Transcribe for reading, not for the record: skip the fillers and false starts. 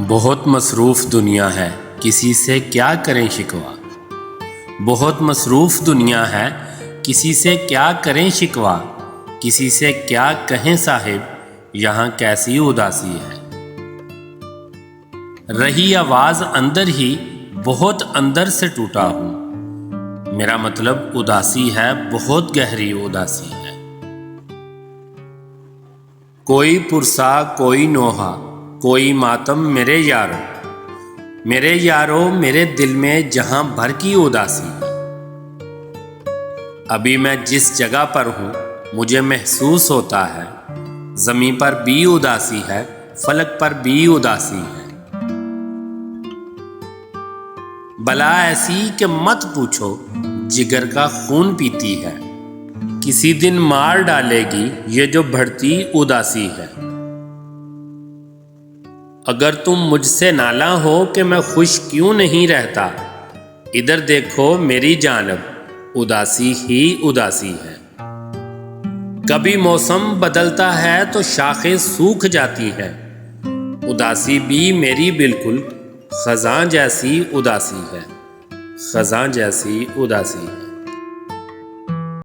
بہت مصروف دنیا ہے، کسی سے کیا کریں شکوہ۔ بہت مصروف دنیا ہے، کسی سے کیا کریں شکوہ۔ کسی سے کیا کہیں صاحب، یہاں کیسی اداسی ہے۔ رہی آواز اندر ہی، بہت اندر سے ٹوٹا ہوں۔ میرا مطلب اداسی ہے، بہت گہری اداسی ہے۔ کوئی پرسا کوئی نوحہ، کوئی ماتم میرے یارو۔ میرے یارو، میرے دل میں جہاں بھر کی اداسی ہے۔ ابھی میں جس جگہ پر ہوں مجھے محسوس ہوتا ہے، زمین پر بھی اداسی ہے، فلک پر بھی اداسی ہے۔ بلا ایسی کہ مت پوچھو، جگر کا خون پیتی ہے۔ کسی دن مار ڈالے گی یہ جو بڑھتی اداسی ہے۔ اگر تم مجھ سے نالاں ہو کہ میں خوش کیوں نہیں رہتا، ادھر دیکھو میری جانب، اداسی ہی اداسی ہے۔ کبھی موسم بدلتا ہے تو شاخیں سوکھ جاتی ہیں، اداسی بھی میری بالکل خزاں جیسی اداسی ہے۔ خزاں جیسی اداسی ہے۔